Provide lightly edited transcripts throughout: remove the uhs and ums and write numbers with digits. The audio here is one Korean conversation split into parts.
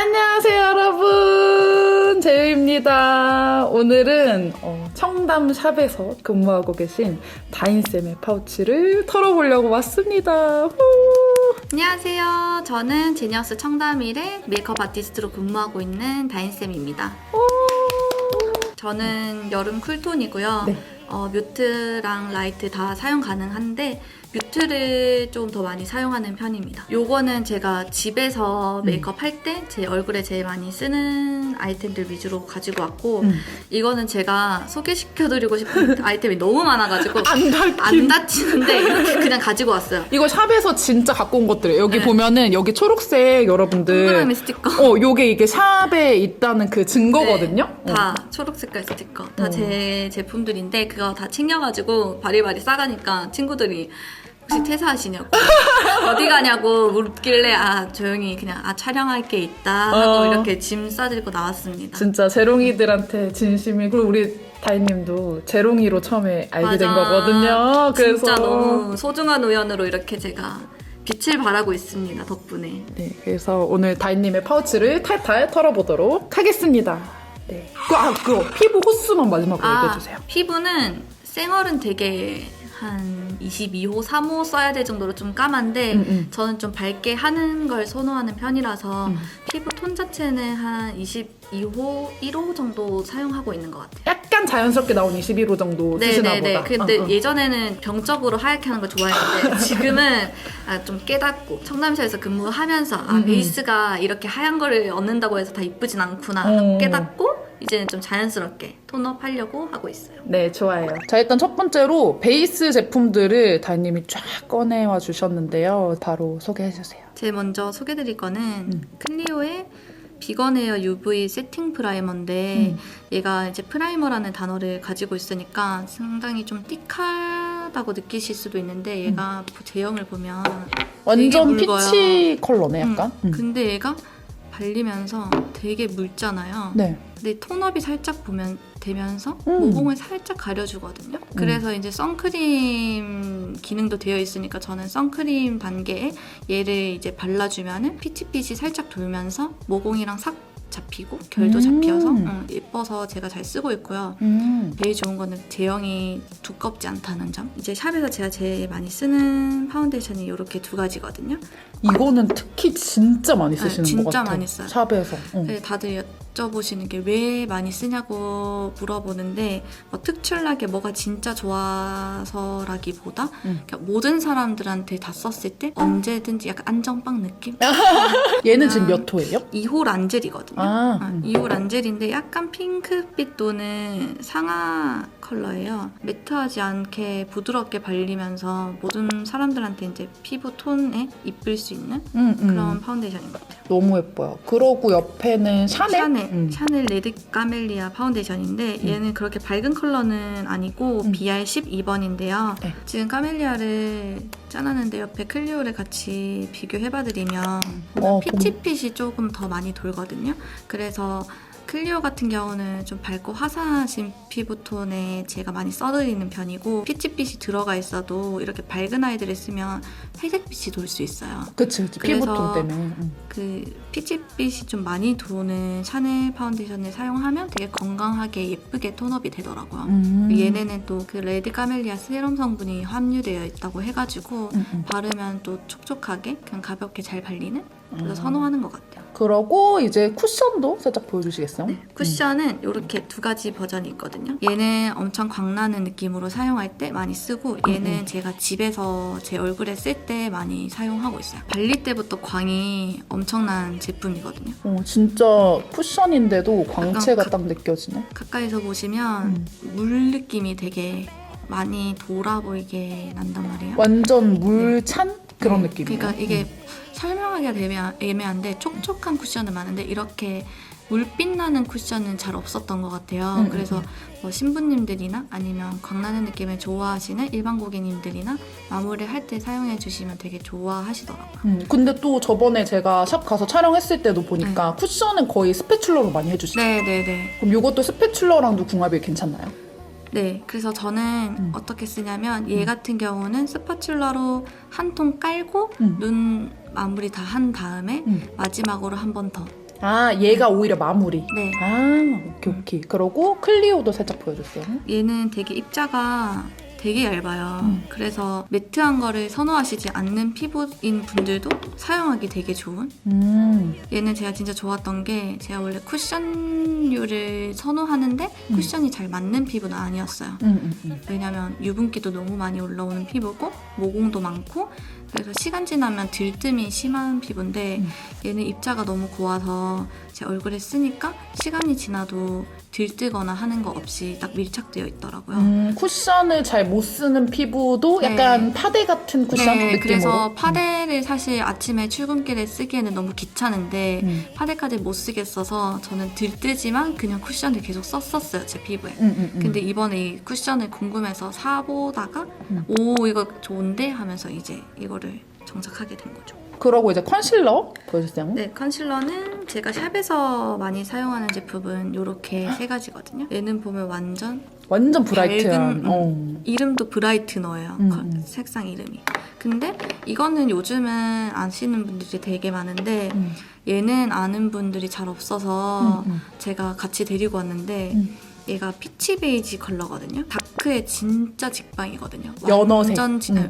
안녕하세요 여러분, 제유입니다. 오늘은 청담샵에서 근무하고 계신 다인쌤의 파우치를 털어보려고 왔습니다. 후. 안녕하세요. 저는 제니어스 청담일의 메이크업 아티스트로 근무하고 있는 다인쌤입니다. 저는 여름 쿨톤이고요. 네. 뮤트랑 라이트 다 사용 가능한데 뮤트를 좀 더 많이 사용하는 편입니다. 요거는 제가 집에서 메이크업 할 때 제 얼굴에 제일 많이 쓰는 아이템들 위주로 가지고 왔고 이거는 제가 소개시켜드리고 싶은 아이템이 너무 많아가지고 안 다치는데 이렇게 그냥 가지고 왔어요. 이거 샵에서 진짜 갖고 온 것들이에요. 여기 네. 보면은 여기 초록색 여러분들 동그라미 스티커 요게 이게 샵에 있다는 그 증거거든요. 네, 다 초록 색깔 스티커 다 제 제품들인데 그거 다 챙겨가지고 바리바리 싸가니까 친구들이 혹시 퇴사하시냐고 어디 가냐고 묻길래 조용히 그냥 촬영할 게 있다 하고 이렇게 짐 싸들고 나왔습니다. 진짜 재롱이들한테 진심이. 그리고 우리 다인님도 재롱이로 처음에 알게 된 거거든요. 그래서 진짜 너무 소중한 우연으로 이렇게 제가 빛을 발하고 있습니다. 덕분에. 네, 그래서 오늘 다인님의 파우치를 탈탈 털어보도록 하겠습니다. 네. 그거 피부 호수만 마지막으로 얘기해주세요. 피부는 생얼은 되게 한 22호, 3호 써야 될 정도로 좀 까만데 저는 좀 밝게 하는 걸 선호하는 편이라서 피부 톤 자체는 한 22호, 1호 정도 사용하고 있는 것 같아요. 약간 자연스럽게 나온 21호 정도 쓰시나 보다. 근데 예전에는 병적으로 하얗게 하는 걸 좋아했는데 지금은 좀 깨닫고 청담샵에서 근무하면서 베이스가 이렇게 하얀 거를 얻는다고 해서 다 이쁘진 않구나 하고 깨닫고 이제는 좀 자연스럽게 톤업 하려고 하고 있어요. 네, 좋아요. 자, 일단 첫 번째로 베이스 제품들을 다인님이 쫙 꺼내와 주셨는데요. 바로 소개해주세요. 제일 먼저 소개드릴 거는 클리오의 비건 헤어 UV 세팅 프라이머인데 얘가 이제 프라이머라는 단어를 가지고 있으니까 상당히 좀 띡하다고 느끼실 수도 있는데 얘가 제형을 보면 완전 되게 묽어요. 피치 컬러네, 약간. 근데 얘가 발리면서 되게 묽잖아요. 네. 근데 톤업이 살짝 되면서 모공을 살짝 가려주거든요. 그래서 이제 선크림 기능도 되어 있으니까 저는 선크림 단계에 얘를 이제 발라주면은 피치빛이 살짝 돌면서 모공이랑 싹 잡히고 결도 잡혀서 예뻐서 제가 잘 쓰고 있고요. 제일 좋은 거는 제형이 두껍지 않다는 점. 이제 샵에서 제가 제일 많이 쓰는 파운데이션이 이렇게 두 가지거든요. 이거는 특히 진짜 많이 쓰시는 진짜 것 같아요. 많이 써요. 샵에서. 네, 다들 여쭤보시는 게 왜 많이 쓰냐고 물어보는데 특출나게 뭐가 진짜 좋아서라기보다 그러니까 모든 사람들한테 다 썼을 때 언제든지 약간 안정빵 느낌? 얘는 지금 몇 호예요? 2호 란젤이거든요. 2호 란젤인데 약간 핑크빛 도는 상아 컬러예요. 매트하지 않게 부드럽게 발리면서 모든 사람들한테 이제 피부 톤에 이쁠 수 있는 그런 파운데이션인 것 같아요. 너무 예뻐요. 그러고 옆에는 샤넬 레드 까멜리아 파운데이션인데 얘는 그렇게 밝은 컬러는 아니고 BR 12번인데요. 네. 지금 까멜리아를 짜놨는데 옆에 클리오를 같이 비교해봐드리면 피치빛이 조금 더 많이 돌거든요. 그래서 클리오 같은 경우는 좀 밝고 화사하신 피부톤에 제가 많이 써드리는 편이고 피치빛이 들어가 있어도 이렇게 밝은 아이들을 쓰면 회색빛이 돌 수 있어요. 그치. 피부톤 때문에. 그 피치빛이 좀 많이 도는 샤넬 파운데이션을 사용하면 되게 건강하게 예쁘게 톤업이 되더라고요. 얘네는 또 그 레드 카멜리아 세럼 성분이 함유되어 있다고 해가지고 바르면 또 촉촉하게 그냥 가볍게 잘 발리는 그래서 선호하는 것 같아요. 그러고 이제 쿠션도 살짝 보여주시겠어요? 네, 쿠션은 이렇게 두 가지 버전이 있거든요. 얘는 엄청 광나는 느낌으로 사용할 때 많이 쓰고 얘는 제가 집에서 제 얼굴에 쓸 때 많이 사용하고 있어요. 발릴 때부터 광이 엄청난 제품이거든요. 진짜 쿠션인데도 광채가 딱 느껴지네. 가까이서 보시면 물 느낌이 되게 많이 돌아 보이게 난단 말이에요. 완전 물 찬 그런 느낌이에요. 그러니까 이게 설명하기가 애매한데 촉촉한 쿠션은 많은데 이렇게 물빛 나는 쿠션은 잘 없었던 것 같아요. 그래서 뭐 신부님들이나 아니면 광나는 느낌을 좋아하시는 일반 고객님들이나 마무리를 할 때 사용해 주시면 되게 좋아하시더라고요. 근데 또 저번에 제가 샵 가서 촬영했을 때도 보니까 쿠션은 거의 스패츌러로 많이 해주시죠? 네네네. 그럼 이것도 스패츌러랑도 궁합이 괜찮나요? 네, 그래서 저는 어떻게 쓰냐면 얘 같은 경우는 스파츌러로 한 통 깔고 눈 마무리 다 한 다음에 마지막으로 한 번 더 아, 얘가 오히려 마무리. 네. 아, 오케이. 그러고 클리오도 살짝 보여줬어요. 얘는 되게 입자가 되게 얇아요. 그래서 매트한 거를 선호하시지 않는 피부인 분들도 사용하기 되게 좋은. 얘는 제가 진짜 좋았던 게 제가 원래 쿠션류를 선호하는데 쿠션이 잘 맞는 피부는 아니었어요. 왜냐면 유분기도 너무 많이 올라오는 피부고 모공도 많고 그래서 시간 지나면 들뜸이 심한 피부인데 얘는 입자가 너무 고와서 제 얼굴에 쓰니까 시간이 지나도 들뜨거나 하는 거 없이 딱 밀착되어 있더라고요. 쿠션을 잘 못 쓰는 피부도 네. 약간 파데 같은 쿠션 네, 느낌으로. 그래서 파데를 사실 아침에 출근길에 쓰기에는 너무 귀찮은데 파데까지 못 쓰겠어서 저는 들뜨지만 그냥 쿠션을 계속 썼었어요, 제 피부에. 근데 이번에 이 쿠션을 궁금해서 사보다가 오 이거 좋은데 하면서 이제 이거를 정착하게 된 거죠. 그러고 이제 컨실러 보여주세요. 네, 컨실러는 제가 샵에서 많이 사용하는 제품은 이렇게 세 가지거든요. 얘는 보면 완전 브라이트한. 밝은, 이름도 브라이트너예요. 색상 이름이. 근데 이거는 요즘은 안 쓰는 분들이 되게 많은데 얘는 아는 분들이 잘 없어서 제가 같이 데리고 왔는데 얘가 피치 베이지 컬러거든요. 다크에 진짜 직방이거든요. 연어색.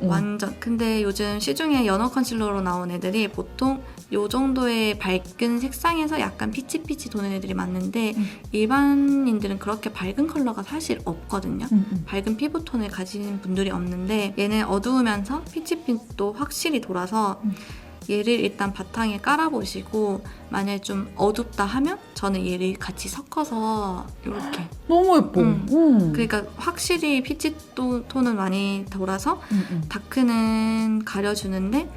완전. 근데 요즘 시중에 연어 컨실러로 나온 애들이 보통 요 정도의 밝은 색상에서 약간 피치피치 도는 애들이 많은데 일반인들은 그렇게 밝은 컬러가 사실 없거든요. 밝은 피부톤을 가진 분들이 없는데 얘는 어두우면서 피치빛도 확실히 돌아서 얘를 일단 바탕에 깔아보시고 만약에 좀 어둡다 하면 저는 얘를 같이 섞어서 이렇게 너무 예뻐. 그러니까 확실히 피치 톤은 많이 돌아서 다크는 가려주는데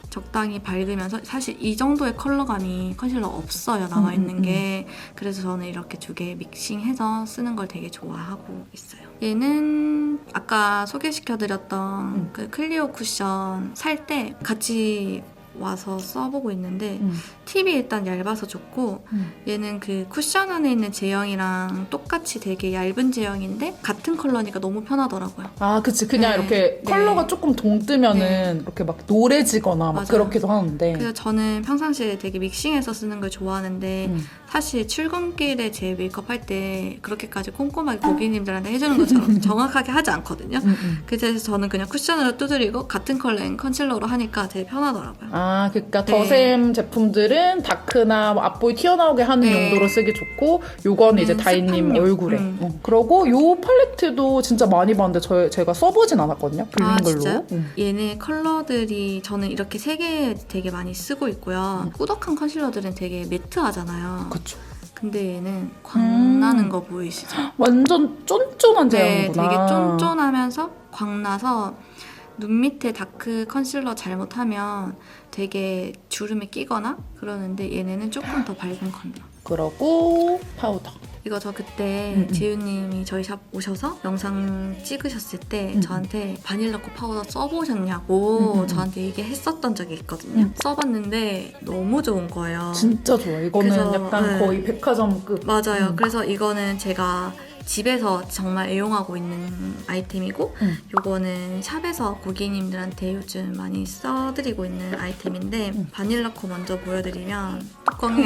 적당히 밝으면서 사실 이 정도의 컬러감이 컨실러 없어요, 나와있는 게. 그래서 저는 이렇게 두 개 믹싱해서 쓰는 걸 되게 좋아하고 있어요. 얘는 아까 소개시켜드렸던 그 클리오 쿠션 살 때 같이 와서 써보고 있는데 팁이 일단 얇아서 좋고 얘는 그 쿠션 안에 있는 제형이랑 똑같이 되게 얇은 제형인데 같은 컬러니까 너무 편하더라고요. 아, 그치. 그냥 네. 이렇게 컬러가 조금 동뜨면은 네. 이렇게 막 노래지거나 막 맞아요. 그렇게도 하는데. 그래서 저는 평상시에 되게 믹싱해서 쓰는 걸 좋아하는데 사실 출근길에 제 메이크업 할 때 그렇게까지 꼼꼼하게 고객님들한테 해주는 것처럼 정확하게 하지 않거든요. 그래서 저는 그냥 쿠션으로 두드리고 같은 컬러인 컨실러로 하니까 되게 편하더라고요. 아, 그러니까 네. 더샘 제품들은 다크나 뭐 앞보이 튀어나오게 하는 네. 용도로 쓰기 좋고 요거는 이제 다이님 스판용. 얼굴에. 그러고 요 팔레트도 진짜 많이 봤는데 제가 써보진 않았거든요. 아, 블링 걸로. 진짜요? 얘네 컬러들이 저는 이렇게 세 개 되게 많이 쓰고 있고요. 꾸덕한 컨실러들은 되게 매트하잖아요. 그쵸. 근데 얘는 광나는 거 보이시죠? 완전 쫀쫀한 네, 제형이구나. 되게 쫀쫀하면서 광나서 눈 밑에 다크 컨실러 잘못하면 되게 주름이 끼거나 그러는데 얘네는 조금 더 밝은 컬러. 그러고 파우더. 이거 저 그때 지우님이 저희 샵 오셔서 영상 찍으셨을 때 저한테 바닐라코 파우더 써보셨냐고 저한테 얘기했었던 적이 있거든요. 써봤는데 너무 좋은 거예요. 진짜 좋아. 이거는 그래서, 약간 네. 거의 백화점급. 맞아요. 그래서 이거는 제가 집에서 정말 애용하고 있는 아이템이고 요거는 샵에서 고객님들한테 요즘 많이 써드리고 있는 아이템인데 바닐라코 먼저 보여드리면 뚜껑에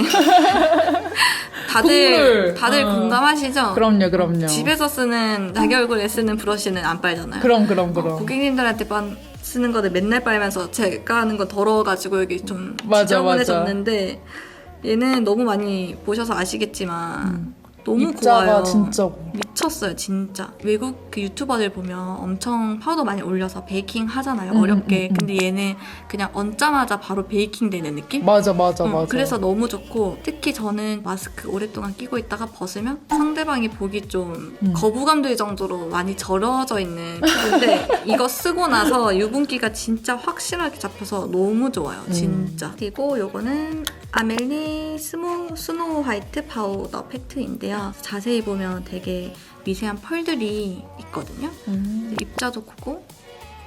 다들 국물. 공감하시죠? 그럼요. 집에서 쓰는 자기 얼굴에 쓰는 브러쉬는 안 빨잖아요. 그럼. 고객님들한테 쓰는 거를 맨날 빨면서 제가 하는 거 더러워가지고 여기 좀 맞아. 지저분해졌는데 얘는 너무 많이 보셔서 아시겠지만 너무 입자가 고와요. 진짜 미쳤어요, 진짜. 외국 그 유튜버들 보면 엄청 파우더 많이 올려서 베이킹 하잖아요, 어렵게. 근데 얘는 그냥 얹자마자 바로 베이킹 되는 느낌? 맞아. 그래서 너무 좋고 특히 저는 마스크 오랫동안 끼고 있다가 벗으면 상대방이 보기 좀 거부감 들 정도로 많이 절어져 있는 피부인데 이거 쓰고 나서 유분기가 진짜 확실하게 잡혀서 너무 좋아요, 진짜. 그리고 요거는 아멜리 스노우 화이트 파우더 팩트인데요. 자세히 보면 되게 미세한 펄들이 있거든요. 입자도 크고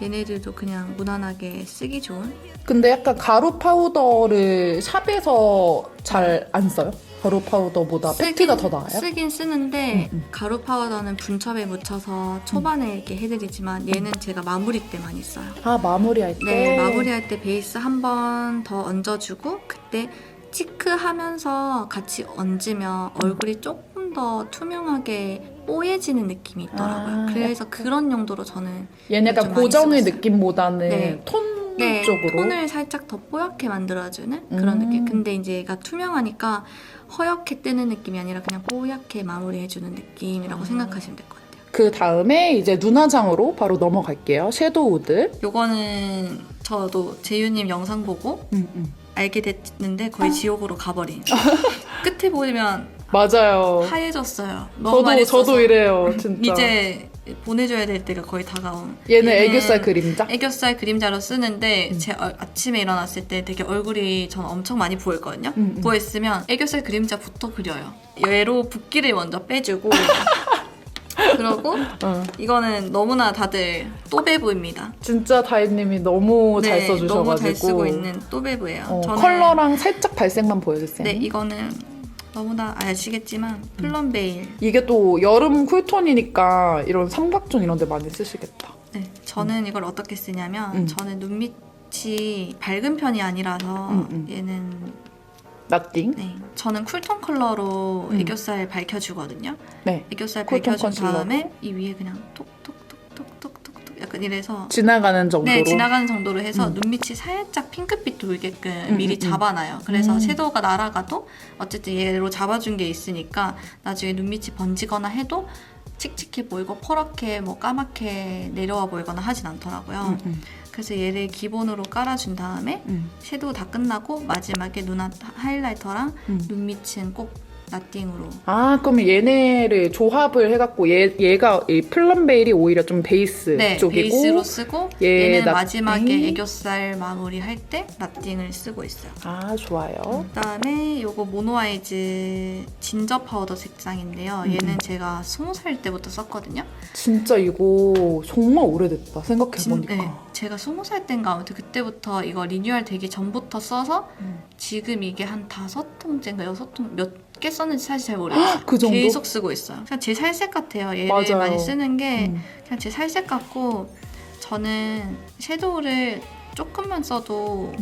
얘네들도 그냥 무난하게 쓰기 좋은. 근데 약간 가루 파우더를 샵에서 잘 안 써요? 가루 파우더보다 팩트가 더 나아요? 쓰긴 쓰는데 가루 파우더는 분첩에 묻혀서 초반에 이렇게 해드리지만 얘는 제가 마무리 때 많이 써요. 아, 마무리할 때? 네, 마무리할 때 베이스 한 번 더 얹어주고 그때 치크하면서 같이 얹으면 얼굴이 조금 더 투명하게 뽀얘지는 느낌이 있더라고요. 그래서 그런 용도로 저는 얘는 약간 좀 많이 고정의 쓰고 있어요. 느낌보다는 네. 톤 네, 쪽으로. 톤을 살짝 더 뽀얗게 만들어주는 그런 느낌. 근데 이제 얘가 투명하니까 허옇게 뜨는 느낌이 아니라 그냥 뽀얗게 마무리해주는 느낌이라고 생각하시면 될 것 같아요. 그 다음에 이제 눈화장으로 바로 넘어갈게요. 섀도우들. 요거는 저도 재유님 영상 보고 알게 됐는데 거의 지옥으로 가버린. 끝에 보면 맞아요. 하얘졌어요. 너무 많이 써서. 저도 이래요, 진짜. 이제 보내줘야 될 때가 거의 다가온. 얘는 애교살 그림자? 애교살 그림자로 쓰는데 제 아침에 일어났을 때 되게 얼굴이 저는 엄청 많이 부어있거든요. 부어있으면 애교살 그림자부터 그려요. 얘로 붓기를 먼저 빼주고 그러고 이거는 너무나 다들 또베브입니다. 진짜 다혜님이 너무 잘 써주셔가지고 너무 잘 쓰고 있는 또베브예요. 저는 컬러랑 살짝 발색만 보여주세요. 네, 이거는 너무나 아시겠지만 플럼베일. 이게 또 여름 쿨톤이니까 이런 삼각존 이런 데 많이 쓰시겠다. 네, 저는 이걸 어떻게 쓰냐면 저는 눈밑이 밝은 편이 아니라서 얘는 나띵? 네, 저는 쿨톤 컬러로 애교살 밝혀주거든요. 네. 애교살 쿨톤 밝혀준 컨실러. 다음에 이 위에 그냥 톡톡톡톡톡톡톡 약간 이래서 지나가는 정도로? 네, 지나가는 정도로 해서 눈밑이 살짝 핑크빛 돌게끔 미리 잡아놔요. 그래서 섀도우가 날아가도 어쨌든 얘로 잡아준 게 있으니까 나중에 눈밑이 번지거나 해도 칙칙해 보이고 퍼렇게 뭐 까맣게 내려와 보이거나 하진 않더라고요. 그래서 얘를 기본으로 깔아준 다음에 섀도우 다 끝나고 마지막에 눈 하이라이터랑 눈밑은 꼭 나띵으로. 아, 그럼 얘네를 조합을 해갖고 얘가 이 플럼베일이 오히려 좀 베이스 네, 쪽이고 베이스로 쓰고 얘 얘는 나띵. 마지막에 애교살 마무리할 때 나띵을 쓰고 있어요. 아, 좋아요. 그다음에 요거 모노아이즈 진저 파우더 색상인데요. 얘는 제가 20살 때부터 썼거든요. 진짜 이거 정말 오래됐다 생각해보니까. 네, 제가 20살 때인가 아무튼 그때부터 이거 리뉴얼 되기 전부터 써서 지금 이게 한 5통째인가 6통 몇 개 썼는지 사실 잘 모르겠어요. 그 정도? 계속 쓰고 있어요. 그냥 제 살색 같아요. 얘를 맞아요. 많이 쓰는 게 그냥 제 살색 같고 저는 섀도우를 조금만 써도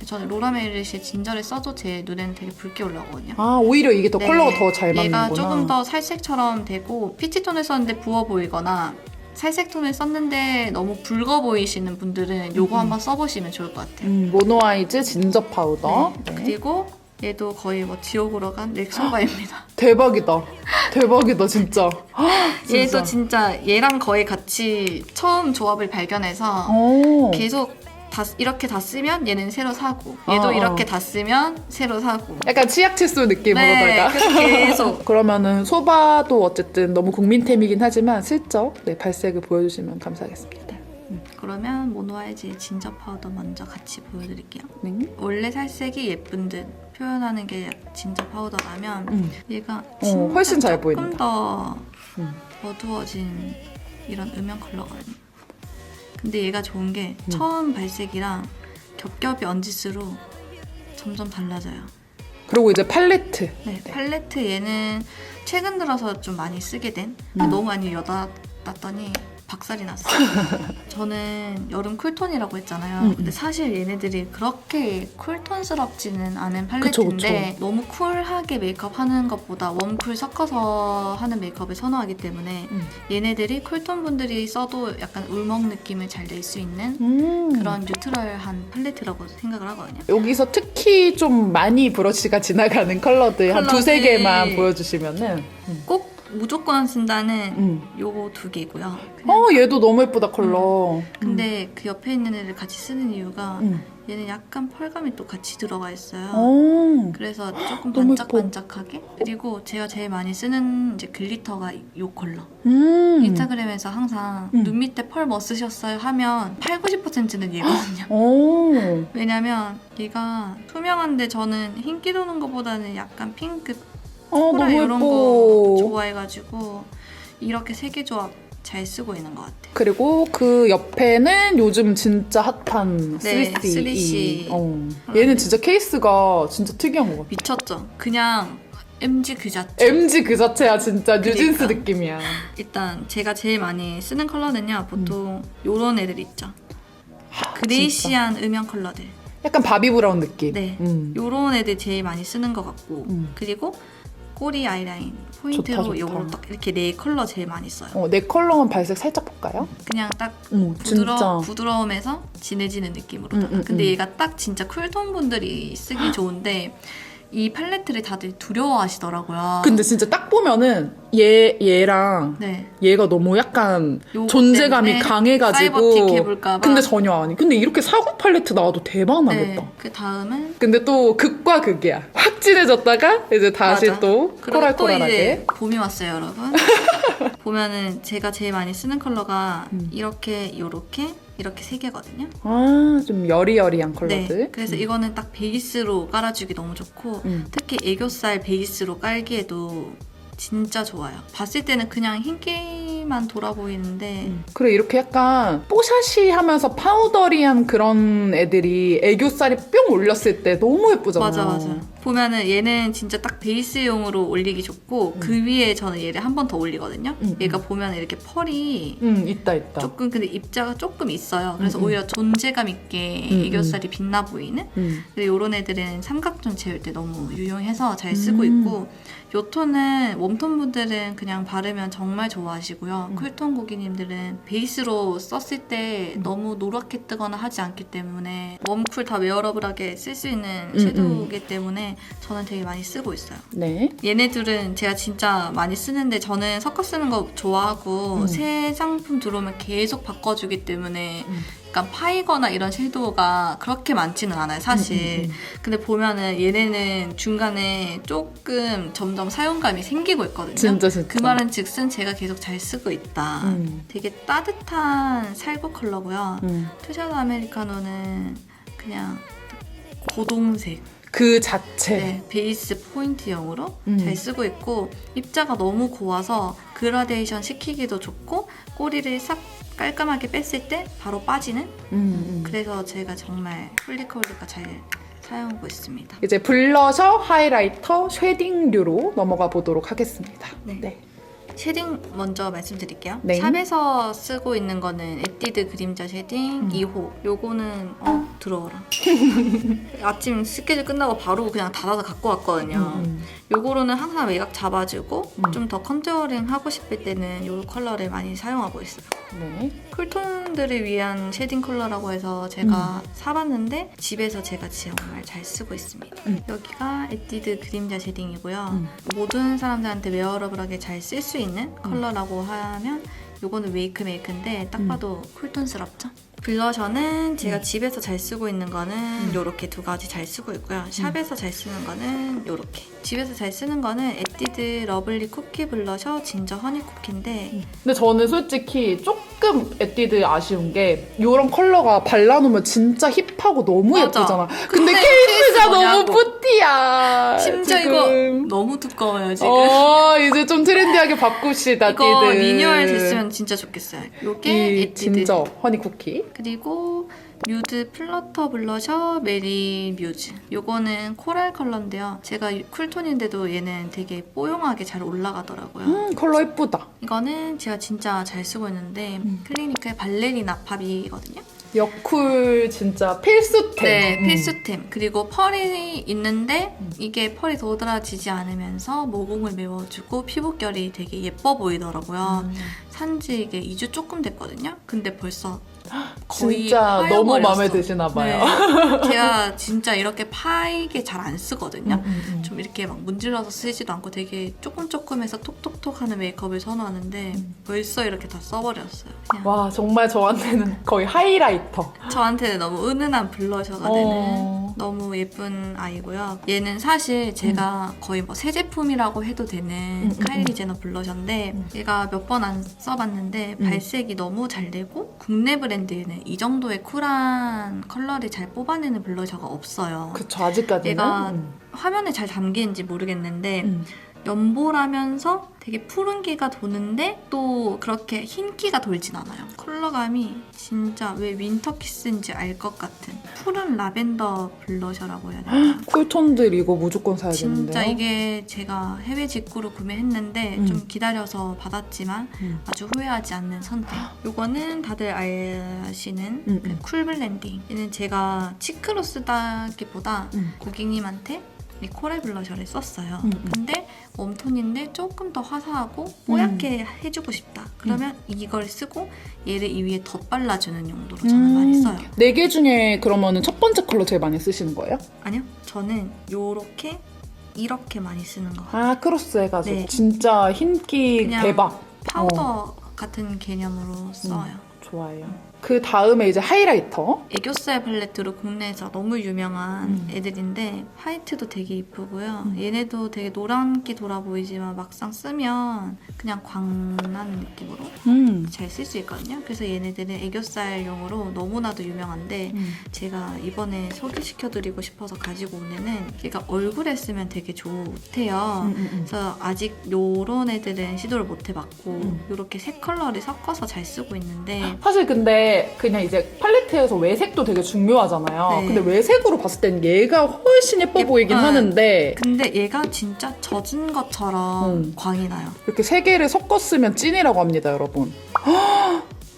저는 로라 메르시의 진저를 써도 제 눈에는 되게 붉게 올라오거든요. 아, 오히려 이게 더 네, 컬러가 더 잘 맞는구나. 얘가 조금 더 살색처럼 되고 피치톤을 썼는데 부어 보이거나 살색 톤을 썼는데 너무 붉어 보이시는 분들은 요거 한번 써보시면 좋을 것 같아요. 모노아이즈 진저 파우더. 네. 네. 그리고 얘도 거의 뭐 지옥으로 간 렉소바입니다. 대박이다. 대박이다, 진짜. 얘도 진짜 얘랑 거의 같이 처음 조합을 발견해서 오. 계속 이렇게 다 쓰면 얘는 새로 사고 얘도 이렇게 다 쓰면 새로 사고 약간 치약 칫솔 느낌으로다가. 네, 계속 그러면은 소바도 어쨌든 너무 국민템이긴 하지만 슬쩍 발색을 보여주시면 감사하겠습니다. 그러면 모노아이즈의 진저 파우더 먼저 같이 보여드릴게요. 네. 원래 살색이 예쁜 듯 표현하는 게 진저 파우더라면 얘가 진짜 훨씬 잘 조금 보인다. 더 어두워진 이런 음영 컬러거든요. 근데 얘가 좋은 게 처음 발색이랑 겹겹이 얹을수록 점점 달라져요. 그리고 이제 팔레트. 네, 팔레트 얘는 최근 들어서 좀 많이 쓰게 된 너무 많이 여닫았더니 박살이 났어요. 저는 여름 쿨톤이라고 했잖아요. 근데 사실 얘네들이 그렇게 쿨톤스럽지는 않은 팔레트인데 그쵸. 너무 쿨하게 메이크업 하는 것보다 웜쿨 섞어서 하는 메이크업을 선호하기 때문에 얘네들이 쿨톤 분들이 써도 약간 울먹 느낌을 잘 낼 수 있는 그런 뉴트럴한 팔레트라고 생각을 하거든요. 여기서 특히 좀 많이 브러쉬가 지나가는 컬러들 한 두세 개만 보여주시면은 꼭 무조건 쓴다는 요거 2개고요. 얘도 너무 예쁘다 컬러. 근데 그 옆에 있는 애를 같이 쓰는 이유가 얘는 약간 펄감이 또 같이 들어가 있어요. 그래서 조금 너무 반짝반짝하게. 그리고 제가 제일 많이 쓰는 이제 글리터가 요 컬러. 인스타그램에서 항상 눈 밑에 펄 뭐 쓰셨어요 하면 80~90%는 얘거든요. 왜냐면 얘가 투명한데 저는 흰기 도는 것보다는 약간 핑크 너무 이런 거 예뻐. 좋아해가지고 이렇게 3개 조합 잘 쓰고 있는 것 같아요. 그리고 그 옆에는 요즘 진짜 핫한 네, 3C. 얘는 진짜 케이스가 진짜 특이한 것 같아. 미쳤죠? 그냥 MG 그 자체. MG 그 자체야 진짜 뉴진스 그러니까. 느낌이야. 일단 제가 제일 많이 쓰는 컬러는요. 보통 요런 애들 있죠. 그레이시한 음영 컬러들. 약간 바비 브라운 느낌. 네. 음. 요런 애들 제일 많이 쓰는 것 같고 그리고 꼬리 아이라인 포인트로 좋다. 요거로 딱 이렇게 네 컬러 제일 많이 써요. 내 컬러만 발색 살짝 볼까요? 그냥 딱 진짜. 부드러움에서 진해지는 느낌으로. 근데 얘가 딱 진짜 쿨톤 분들이 쓰기 좋은데 이 팔레트를 다들 두려워하시더라고요. 근데 진짜 딱 보면은 얘랑 네. 얘가 너무 약간 요거 존재감이 때문에 강해가지고. 사이버틱 해볼까 봐. 근데 전혀 아니. 근데 이렇게 사구 팔레트 나와도 대박 나겠다. 네. 그 다음은 근데 또 극과 극이야. 확 진해졌다가 이제 다시 맞아. 또 그리고 또 코랄코랄하게. 이제 봄이 왔어요, 여러분. 보면은 제가 제일 많이 쓰는 컬러가 이렇게 요렇게 이렇게 세 개거든요. 아, 좀 여리여리한 컬러들. 네, 그래서 이거는 딱 베이스로 깔아주기 너무 좋고 특히 애교살 베이스로 깔기에도 진짜 좋아요. 봤을 때는 그냥 흰기만 돌아 보이는데 그래, 이렇게 약간 뽀샤시 하면서 파우더리한 그런 애들이 애교살이 뿅 올렸을 때 너무 예쁘잖아. 맞아. 보면은 얘는 진짜 딱 베이스용으로 올리기 좋고 그 위에 저는 얘를 한 번 더 올리거든요. 얘가 보면 이렇게 펄이 있다. 조금 근데 입자가 조금 있어요. 그래서 오히려 존재감 있게 애교살이 빛나 보이는. 근데 이런 애들은 삼각존 채울 때 너무 유용해서 잘 쓰고 있고 요 톤은 웜톤 분들은 그냥 바르면 정말 좋아하시고요. 쿨톤 고객님들은 베이스로 썼을 때 너무 노랗게 뜨거나 하지 않기 때문에 웜쿨 다 웨어러블하게 쓸 수 있는 섀도우이기 때문에 저는 되게 많이 쓰고 있어요. 네. 얘네들은 제가 진짜 많이 쓰는데 저는 섞어 쓰는 거 좋아하고 새 상품 들어오면 계속 바꿔주기 때문에 약간 파이거나 이런 섀도우가 그렇게 많지는 않아요, 사실. 근데 보면은 얘네는 중간에 조금 점점 사용감이 생기고 있거든요. 진짜. 그 말은 즉슨 제가 계속 잘 쓰고 있다. 되게 따뜻한 살구 컬러고요. 투샷 아메리카노는 그냥 고동색. 그 자체. 네, 베이스 포인트용으로 잘 쓰고 있고 입자가 너무 고와서 그라데이션 시키기도 좋고 꼬리를 싹 깔끔하게 뺐을 때 바로 빠지는 그래서 제가 정말 홀리컬리가 잘 사용하고 있습니다. 이제 블러셔, 하이라이터, 쉐딩류로 넘어가 보도록 하겠습니다. 네. 쉐딩 먼저 말씀드릴게요. 네. 샵에서 쓰고 있는 거는 에뛰드 그림자 쉐딩 2호. 요거는 들어오라. 아침 스케줄 끝나고 바로 그냥 닫아서 갖고 왔거든요. 요거로는 항상 외곽 잡아주고 좀 더 컨투어링 하고 싶을 때는 요 컬러를 많이 사용하고 있어요. 네. 쿨톤들을 위한 쉐딩 컬러라고 해서 제가 사봤는데 집에서 제가 정말 잘 쓰고 있습니다. 여기가 에뛰드 그림자 쉐딩이고요. 모든 사람들한테 웨어러블하게 잘 쓸 수 있는 컬러라고 하면 요거는 웨이크메이크인데 딱 봐도 쿨톤스럽죠? 블러셔는 제가 집에서 잘 쓰고 있는 거는 요렇게 두 가지 잘 쓰고 있고요. 샵에서 잘 쓰는 거는 요렇게. 집에서 잘 쓰는 거는 에뛰드 러블리 쿠키 블러셔 진저 허니 쿠키인데 근데 저는 솔직히 조금 에뛰드 아쉬운 게 이런 컬러가 발라놓으면 진짜 힙하고 너무 맞아. 예쁘잖아. 근데 근데 케이스가 너무 뭐냐고. 뿌띠야. 심지어 지금. 이거 너무 두꺼워요 지금. 이제 좀 트렌디하게 바꿉시다. 이거 띠드. 리뉴얼 됐으면 진짜 좋겠어요. 요게 이 에뛰드. 진저 허니 쿠키. 그리고 뉴드 플러터 블러셔 메리 뮤즈. 요거는 코랄 컬러인데요. 제가 쿨톤인데도 얘는 되게 뽀용하게 잘 올라가더라고요. 컬러 예쁘다. 이거는 제가 진짜 잘 쓰고 있는데 클리니크의 발레리나 팝이거든요. 여쿨 진짜 필수템. 네, 필수템. 그리고 펄이 있는데 이게 펄이 도드라지지 않으면서 모공을 메워주고 피부결이 되게 예뻐 보이더라고요. 산지 이게 2주 조금 됐거든요. 근데 벌써 거의 진짜 너무 파여버렸어. 마음에 드시나 봐요. 네. 제가 진짜 이렇게 파이게 잘 안 쓰거든요. 좀 이렇게 막 문질러서 쓰지도 않고 되게 조금조금해서 톡톡톡 하는 메이크업을 선호하는데 벌써 이렇게 다 써버렸어요. 그냥 와, 정말 저한테는 거의 하이라이터. 저한테는 너무 은은한 블러셔가 되는 너무 예쁜 아이고요. 얘는 사실 제가 거의 뭐 새 제품이라고 해도 되는 카일리 제너 블러셔인데 얘가 몇 번 안 써봤는데 발색이 너무 잘 되고 국내 브랜드에는 이 정도의 쿨한 컬러를 잘 뽑아내는 블러셔가 없어요. 그쵸, 아직까지는. 얘가 화면에 잘 담기는지 모르겠는데 연보라면서 되게 푸른기가 도는데 또 그렇게 흰기가 돌진 않아요. 컬러감이 진짜 왜 윈터키스인지 알 것 같은 푸른 라벤더 블러셔라고 해야 되나? 쿨톤들 이거 무조건 사야겠는데요? 진짜 이게 제가 해외 직구로 구매했는데 좀 기다려서 받았지만 아주 후회하지 않는 선택. 요거는 다들 아시는 그 쿨블렌딩. 얘는 제가 치크로 쓰다기보다 고객님한테 이 코랄 블러셔를 썼어요. 근데 웜톤인데 조금 더 화사하고 뽀얗게 해주고 싶다. 그러면 이걸 쓰고 얘를 이 위에 덧발라주는 용도로 저는 많이 써요. 4개 중에 그러면은 첫 번째 컬러 제일 많이 쓰시는 거예요? 아니요. 저는 요렇게 이렇게 많이 쓰는 거. 아, 크로스 해가지고. 네. 진짜 흰기 그냥 대박. 파우더 같은 개념으로 써요. 좋아요. 그 다음에 이제 하이라이터. 애교살 팔레트로 국내에서 너무 유명한 애들인데 화이트도 되게 이쁘고요. 얘네도 되게 노란기 돌아 보이지만 막상 쓰면 그냥 광나는 느낌으로 잘 쓸 수 있거든요. 그래서 얘네들은 애교살용으로 너무나도 유명한데 제가 이번에 소개시켜드리고 싶어서 가지고 온 애는 얘가 얼굴에 쓰면 되게 좋대요. 그래서 아직 요런 애들은 시도를 못 해봤고 요렇게 세 컬러를 섞어서 잘 쓰고 있는데 사실 근데 그냥 이제 팔레트에서 외색도 되게 중요하잖아요. 네. 근데 외색으로 봤을 땐 얘가 훨씬 예뻐 보이긴 하는데 근데 얘가 진짜 젖은 것처럼 광이 나요. 이렇게 3개를 섞었으면 찐이라고 합니다, 여러분.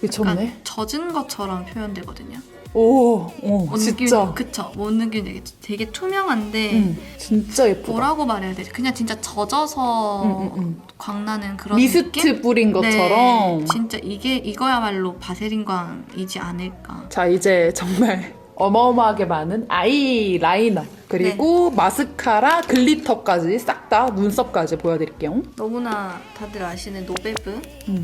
미쳤네. 약간 젖은 것처럼 표현되거든요. 오, 진짜. 느낌, 그쵸? 뭔 느낌인지 되게 투명한데 진짜 예쁘다. 뭐라고 말해야 되지? 그냥 진짜 젖어서 광나는 그런 미스트 느낌? 뿌린 것처럼. 네, 진짜 이거야말로 바세린 광이지 않을까. 자, 이제 정말 어마어마하게 많은 아이라이너 그리고 마스카라, 글리터까지 싹 다 눈썹까지 보여드릴게요. 너무나 다들 아시는 노베브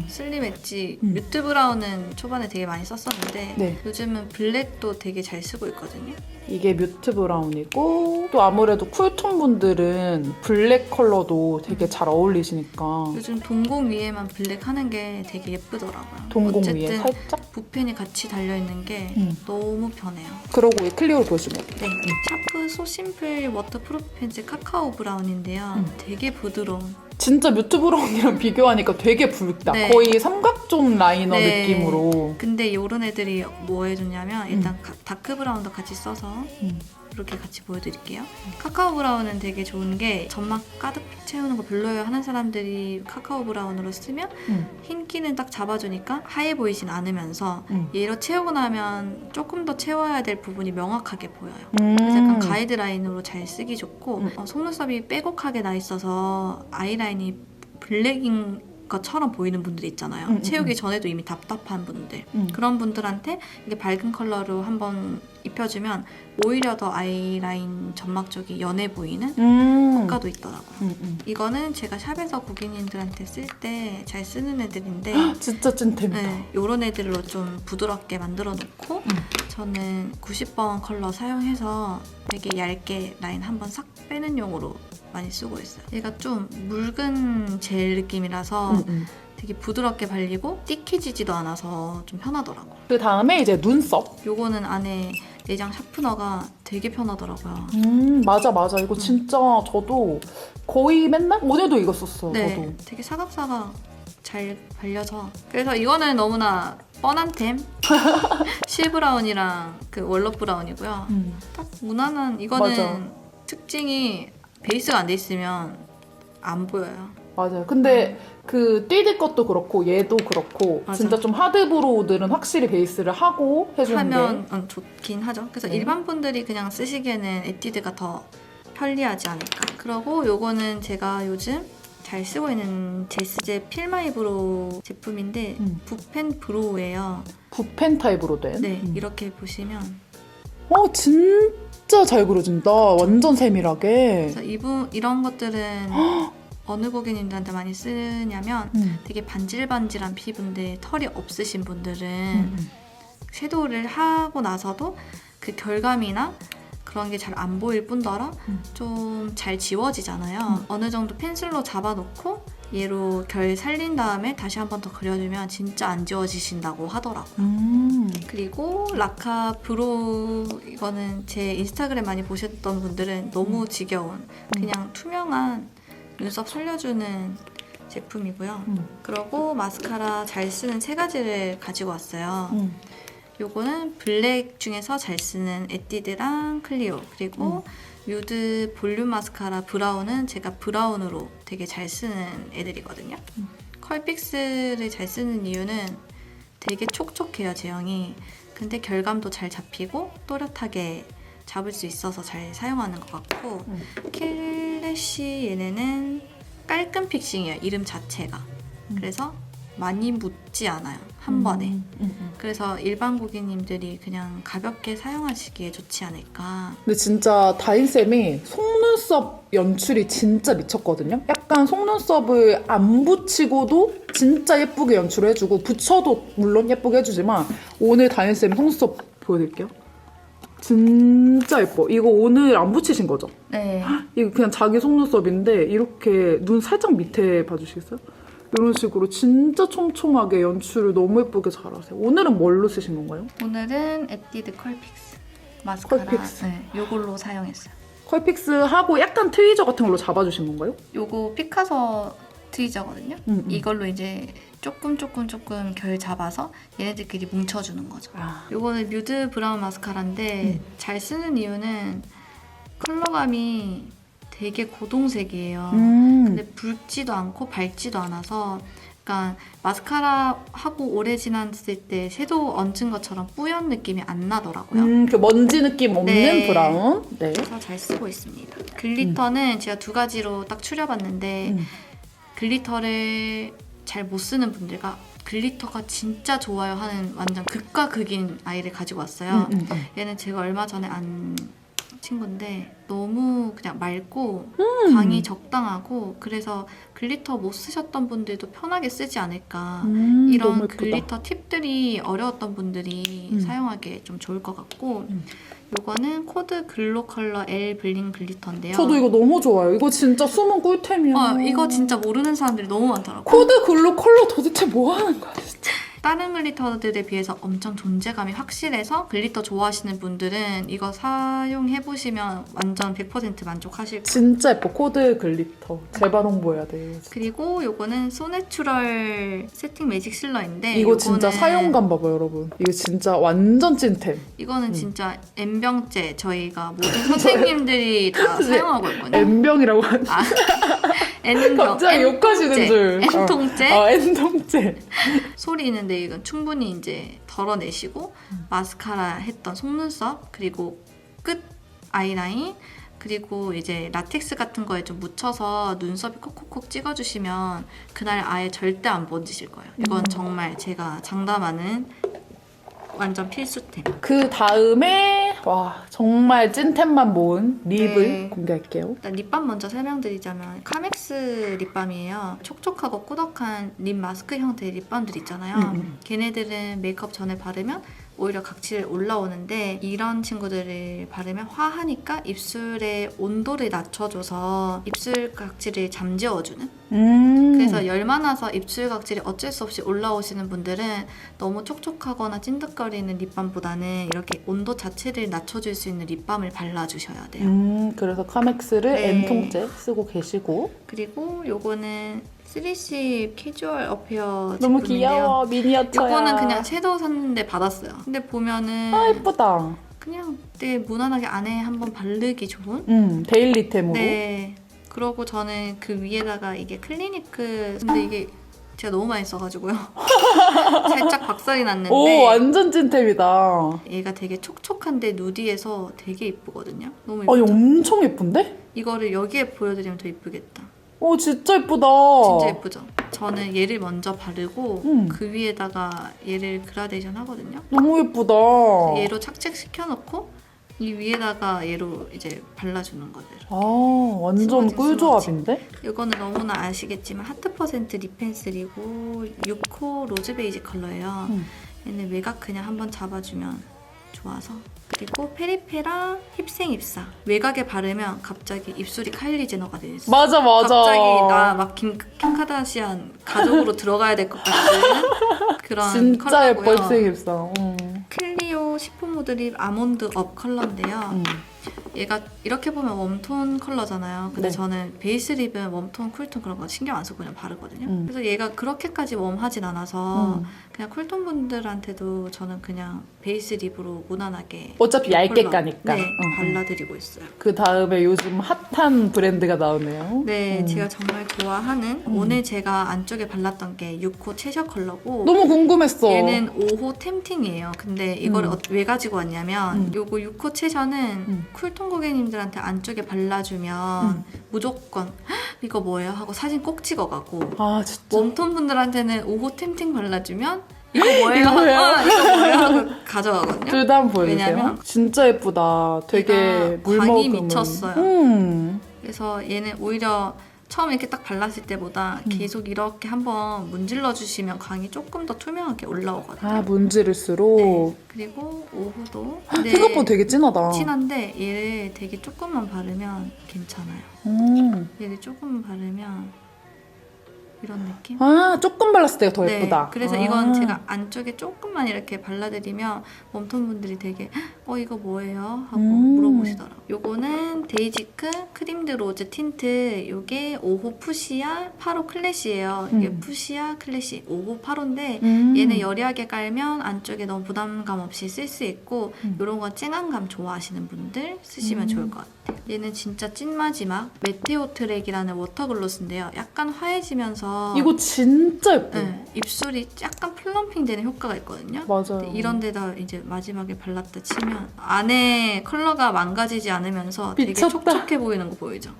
슬림 엣지 뮤트 브라운은 초반에 되게 많이 썼었는데 네. 요즘은 블랙도 되게 잘 쓰고 있거든요. 이게 뮤트 브라운이고 또 아무래도 쿨톤 분들은 블랙 컬러도 되게 잘 어울리시니까 요즘 동공 위에만 블랙 하는 게 되게 예쁘더라고요. 동공 어쨌든 위에 살짝. 붓펜이 같이 달려있는 게 너무 편해요. 그러고 이 클리오를 보시면 네, 샤프 소심플 워터프루프 펜슬 카카오 브라운인데요. 되게 부드러운. 진짜 뮤트 브라운이랑 비교하니까 되게 붉다. 네. 거의 삼각존 라이너 네. 느낌으로. 근데 요런 애들이 뭐 해줬냐면 일단 다크 브라운도 같이 써서 이렇게 같이 보여드릴게요. 카카오 브라운은 되게 좋은 게 점막 가득 채우는 거 별로예요 하는 사람들이 카카오 브라운으로 쓰면 흰기는 딱 잡아주니까 하얘 보이진 않으면서 얘로 채우고 나면 조금 더 채워야 될 부분이 명확하게 보여요. 그래서 약간 가이드라인으로 잘 쓰기 좋고 속눈썹이 빼곡하게 나 있어서 아이라인이 블랙인 것처럼 보이는 분들이 있잖아요. 채우기 전에도 이미 답답한 분들. 그런 분들한테 이게 밝은 컬러로 한번 입혀주면 오히려 더 아이라인 점막 쪽이 연해 보이는 효과도 있더라고요. 이거는 제가 샵에서 고객님들한테 쓸 때 잘 쓰는 애들인데 진짜 찐템이다. 네, 이런 애들로 좀 부드럽게 만들어 놓고 저는 90번 컬러 사용해서 되게 얇게 라인 한번 싹 빼는 용으로 많이 쓰고 있어요. 얘가 좀 묽은 젤 느낌이라서 되게 부드럽게 발리고 띠키지지도 않아서 좀 편하더라고요. 그 다음에 이제 눈썹. 요거는 안에 내장 샤프너가 되게 편하더라고요. 맞아. 이거 진짜 저도 거의 맨날 오늘도 이거 썼어요. 네, 저도. 되게 사각사각 잘 발려서 그래서 이거는 너무나 뻔한 템 실브라운이랑 그 월럽 브라운이고요. 딱 무난한 이거는 맞아. 특징이 베이스가 안 돼 있으면 안 보여요. 맞아요. 근데 그 띠드 것도 그렇고 얘도 그렇고 맞아. 진짜 좀 하드브로우들은 확실히 베이스를 하고 해주는 하면 게 좋긴 하죠. 그래서 네. 일반 분들이 그냥 쓰시기에는 에뛰드가 더 편리하지 않을까. 그리고 요거는 제가 요즘 잘 쓰고 있는 제스제 필마이브로우 제품인데 붓펜 브로우예요. 붓펜 타입으로 된. 네, 이렇게 보시면 진짜 잘 그려진다. 완전 세밀하게. 그래서 이런 것들은 어느 고객님들한테 많이 쓰냐면 되게 반질반질한 피부인데 털이 없으신 분들은 섀도우를 하고 나서도 그 결감이나 그런 게 잘 안 보일 뿐더러 좀 잘 지워지잖아요. 어느 정도 펜슬로 잡아놓고 얘로 결 살린 다음에 다시 한 번 더 그려주면 진짜 안 지워지신다고 하더라고요. 그리고 라카 브로우 이거는 제 인스타그램 많이 보셨던 분들은 너무 지겨운 그냥 투명한 눈썹 살려주는 제품이고요. 음. 그리고 마스카라 잘 쓰는 세 가지를 가지고 왔어요. 요거는 블랙 중에서 잘 쓰는 에뛰드랑 클리오, 그리고 뮤드 볼륨 마스카라 브라운은 제가 브라운으로 되게 잘 쓰는 애들이거든요. 컬픽스를 잘 쓰는 이유는 되게 촉촉해요, 제형이. 근데 결감도 잘 잡히고 또렷하게 잡을 수 있어서 잘 사용하는 것 같고, 킬래쉬 얘네는 깔끔 픽싱이에요, 이름 자체가. 그래서 많이 묻지 않아요, 한 번에. 그래서 일반 고객님들이 그냥 가볍게 사용하시기에 좋지 않을까. 근데 진짜 다인쌤이 속눈썹 연출이 진짜 미쳤거든요. 약간 속눈썹을 안 붙이고도 진짜 예쁘게 연출을 해주고, 붙여도 물론 예쁘게 해주지만, 오늘 다인쌤 속눈썹 보여드릴게요. 진짜 예뻐. 이거 오늘 안 붙이신 거죠? 네. 이거 그냥 자기 속눈썹인데 이렇게 눈 살짝 밑에 봐주시겠어요? 이런 식으로 진짜 촘촘하게 연출을 너무 예쁘게 잘하세요. 오늘은 뭘로 쓰신 건가요? 오늘은 에뛰드 컬픽스 마스카라. 컬픽스. 네, 요걸로 사용했어요. 컬픽스하고 약간 트위저 같은 걸로 잡아주신 건가요? 요거 피카소 트위저거든요. 음. 이걸로 이제 조금 결 잡아서 얘네들끼리 뭉쳐주는 거죠. 아. 요거는 뮤드 브라운 마스카라인데 잘 쓰는 이유는 컬러감이 되게 고동색이에요. 근데 붉지도 않고 밝지도 않아서, 그러니까 마스카라 하고 오래 지났을 때 섀도우 얹은 것처럼 뿌연 느낌이 안 나더라고요. 그 먼지 느낌 없는 네. 브라운. 네. 그래서 잘 쓰고 있습니다. 글리터는 제가 두 가지로 딱 추려봤는데 글리터를 잘 못 쓰는 분들과 글리터가 진짜 좋아요 하는 완전 극과 극인 아이를 가지고 왔어요. 얘는 제가 얼마 전에 안 친구인데 너무 그냥 맑고 광이 적당하고, 그래서 글리터 못 쓰셨던 분들도 편하게 쓰지 않을까. 너무 이런 예쁘다. 글리터 팁들이 어려웠던 분들이 사용하기에 좀 좋을 것 같고, 요거는 코드 글로 컬러 L 블링 글리터인데요. 저도 이거 너무 좋아요. 이거 진짜 숨은 꿀템이야. 이거 진짜 모르는 사람들이 너무 많더라고요. 코드 글로 컬러 도대체 뭐 하는 거야, 진짜. 다른 글리터들에 비해서 엄청 존재감이 확실해서 글리터 좋아하시는 분들은 이거 사용해보시면 완전 100% 만족하실 거예요. 진짜 예뻐. 코드 글리터. 재발 홍보해야 돼. 그리고 요거는 소내추럴 세팅 매직 실러인데, 이거 진짜 요거는 사용감 봐봐요, 여러분. 이거 진짜 완전 찐템. 이거는 진짜 N병째 저희가 모든 선생님들이 다 사용하고 있거든요. N병이라고 하는. N병. 갑자기 욕하시는 줄. N통째. N통째. 소리 있는데 이건 충분히 이제 덜어내시고 마스카라 했던 속눈썹, 그리고 끝 아이라인, 그리고 이제 라텍스 같은 거에 좀 묻혀서 눈썹이 콕콕콕 찍어주시면 그날 아예 절대 안 번지실 거예요. 이건 정말 제가 장담하는 완전 필수템. 그 다음에 와 정말 찐템만 모은 립을 네. 공개할게요. 일단 립밤 먼저 설명드리자면 카맥스 립밤이에요. 촉촉하고 꾸덕한 립 마스크 형태의 립밤들 있잖아요. 걔네들은 메이크업 전에 바르면 오히려 각질 올라오는데, 이런 친구들을 바르면 화하니까 입술의 온도를 낮춰줘서 입술 각질을 잠재워주는. 그래서 열 많아서 입술 각질이 어쩔 수 없이 올라오시는 분들은 너무 촉촉하거나 찐득거리는 립밤보다는 이렇게 온도 자체를 낮춰줄 수 있는 립밤을 발라주셔야 돼요. 그래서 카맥스를 네. N통째 쓰고 계시고. 그리고 요거는 3C 캐주얼 어페어 너무 제품인데요. 귀여워. 미니어처야. 요거는 그냥 섀도우 샀는데 받았어요. 근데 보면은 아 예쁘다. 그냥 내 무난하게 안에 한번 바르기 좋은? 데일리템으로. 네. 그러고 저는 그 위에다가 이게 클리니크, 근데 이게 제가 너무 많이 써가지고요. 살짝 박살이 났는데. 오 완전 찐템이다. 얘가 되게 촉촉한데 누디해서 되게 이쁘거든요. 너무 아 이거 예쁘죠? 엄청 예쁜데? 이거를 여기에 보여드리면 더 이쁘겠다. 오 진짜 예쁘다. 진짜 예쁘죠? 저는 얘를 먼저 바르고 그 위에다가 얘를 그라데이션 하거든요. 너무 예쁘다. 얘로 착색시켜놓고 이 위에다가 얘로 이제 발라주는 거예요. 아 완전 스머징, 꿀조합인데? 이거는 너무나 아시겠지만 하트 퍼센트 립 펜슬이고 6호 로즈 베이지 컬러예요. 얘는 외곽 그냥 한번 잡아주면 좋아서. 그리고 페리페라 힙생 입사. 외곽에 바르면 갑자기 입술이 카일리 제너가 되었어. 맞아. 갑자기 나 막 김 카다시안 가족으로 들어가야 될 것 같은 그런 진짜 컬러고요. 예뻐 입생 입사. 클리오 시폰 모드 립 아몬드 업 컬러인데요. 얘가 이렇게 보면 웜톤 컬러잖아요. 근데 네. 저는 베이스 립은 웜톤, 쿨톤 그런 거 신경 안 쓰고 그냥 바르거든요. 그래서 얘가 그렇게까지 웜하진 않아서 그냥 쿨톤 분들한테도 저는 그냥 베이스 립으로 무난하게 어차피 얇게 컬러, 까니까. 네, 응. 발라드리고 있어요. 그 다음에 요즘 핫한 브랜드가 나오네요. 네, 제가 정말 좋아하는 오늘 제가 안쪽에 발랐던 게 6호 채셔 컬러고 너무 궁금했어. 얘는 5호 템팅이에요. 근데 이거를 왜 가지고 왔냐면 요거 6호 채셔는 쿨톤 고객님들한테 안쪽에 발라주면 무조건 "헉, 이거 뭐예요? 하고 사진 꼭 찍어가고 아 진짜. 웜톤 분들한테는 5호 템팅 발라주면 이거 뭐예요? 이거 뭐예요? 이거 뭐예요? 하고 가져가거든요. 둘 다 한번 보여주세요. 왜냐면 진짜 예쁘다. 되게 얘가 물 광이 먹으면. 미쳤어요. 그래서 얘는 오히려 처음 이렇게 딱 발랐을 때보다 계속 이렇게 한번 문질러 주시면 광이 조금 더 투명하게 올라오거든요. 아 문지를수록. 네. 그리고 오후도 생각보다 되게 진하다. 진한데 얘를 되게 조금만 바르면 괜찮아요. 얘를 조금 바르면 이런 느낌? 아 조금 발랐을 때가 더 네, 예쁘다. 그래서 아. 이건 제가 안쪽에 조금만 이렇게 발라드리면 웜톤 분들이 되게 이거 뭐예요? 하고 물어보시더라고요. 요거는 데이지크 크림드 로즈 틴트 요게 5호 푸시아 8호 클래시예요. 이게 푸시아 클래시 5호 8호인데 얘는 여리하게 깔면 안쪽에 너무 부담감 없이 쓸 수 있고 요런 거 쨍한감 좋아하시는 분들 쓰시면 좋을 것 같아요. 얘는 진짜 찐 마지막 메테오 트랙이라는 워터글로스인데요. 약간 화해지면서 이거 진짜 예뻐. 네, 입술이 약간 플럼핑 되는 효과가 있거든요. 맞아요. 근데 이런 데다 이제 마지막에 발랐다 치면 안에 컬러가 망가지지 않으면서 되게 미쳤다. 촉촉해 보이는 거 보이죠?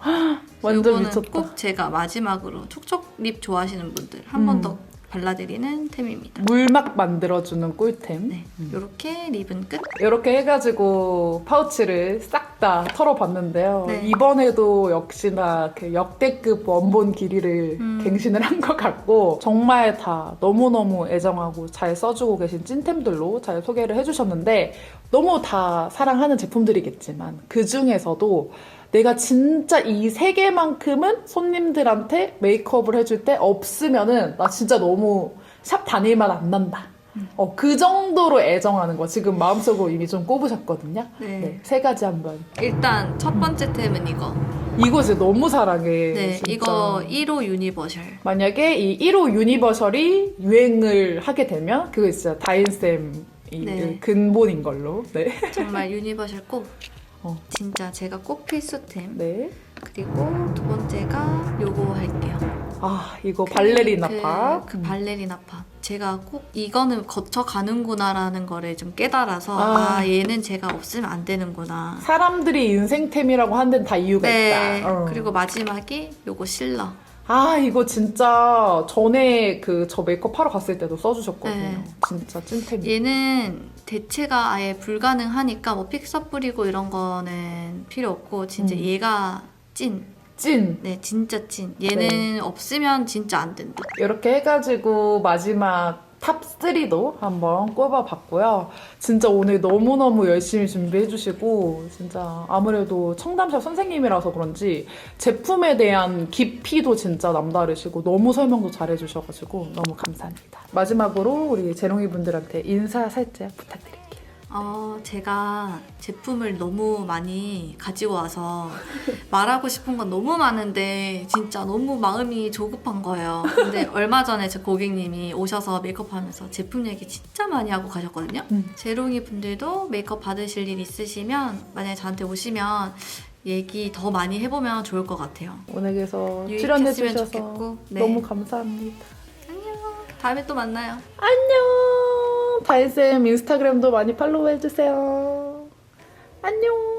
완전 이거는 미쳤다. 꼭 제가 마지막으로 촉촉 립 좋아하시는 분들 한 번 더 발라드리는 템입니다. 물막 만들어주는 꿀템. 네, 이렇게 립은 끝. 이렇게 해가지고 파우치를 싹 다 털어봤는데요. 네. 이번에도 역시나 그 역대급 원본 길이를 갱신을 한 것 같고 정말 다 너무너무 애정하고 잘 써주고 계신 찐템들로 잘 소개를 해주셨는데 너무 다 사랑하는 제품들이겠지만 그 중에서도 내가 진짜 이 세 개만큼은 손님들한테 메이크업을 해줄 때 없으면은 나 진짜 너무 샵 다닐 맛 안 난다. 그 정도로 애정하는 거 지금 마음속으로 이미 좀 꼽으셨거든요. 네. 세 가지 한번. 일단 첫 번째 템은 이거. 이거 진짜 너무 사랑해. 네, 진짜. 이거 1호 유니버셜. 만약에 이 1호 유니버셜이 유행을 하게 되면 그거 진짜 다인쌤이 네. 근본인 걸로. 네. 정말 유니버셜 꼭. 어. 진짜 제가 꼭 필수템. 네. 그리고 두 번째가 요거 할게요. 아 이거 발레리나 파. 그 발레리나 파. 제가 꼭 이거는 거쳐가는구나라는 거를 좀 깨달아서 얘는 제가 없으면 안 되는구나. 사람들이 인생템이라고 한 데는 다 이유가 네. 있다. 그리고 마지막이 요거 실러. 아 이거 진짜 전에 그 저 메이크업 하러 갔을 때도 써주셨거든요. 네. 진짜 찐템이. 얘는 대체가 아예 불가능하니까 뭐 픽서 뿌리고 이런 거는 필요 없고 진짜 얘가 찐. 찐. 네, 진짜 찐. 얘는 없으면 진짜 안 된다. 이렇게 해가지고 마지막 탑 3도 한번 꼽아봤고요. 진짜 오늘 너무너무 열심히 준비해주시고 진짜 아무래도 청담샵 선생님이라서 그런지 제품에 대한 깊이도 진짜 남다르시고 너무 설명도 잘해주셔가지고 너무 감사합니다. 마지막으로 우리 재롱이 분들한테 인사 살짝 부탁드릴게요. 제가 제품을 너무 많이 가지고 와서 말하고 싶은 건 너무 많은데 진짜 너무 마음이 조급한 거예요. 근데 얼마 전에 제 고객님이 오셔서 메이크업 하면서 제품 얘기 진짜 많이 하고 가셨거든요. 재롱이 분들도 메이크업 받으실 일 있으시면 만약에 저한테 오시면 얘기 더 많이 해보면 좋을 것 같아요. 오늘에서 유익했으면 출연해주셔서 좋겠고. 네. 너무 감사합니다. 안녕. 다음에 또 만나요. 안녕. 다혜쌤 인스타그램도 많이 팔로우 해주세요. 안녕.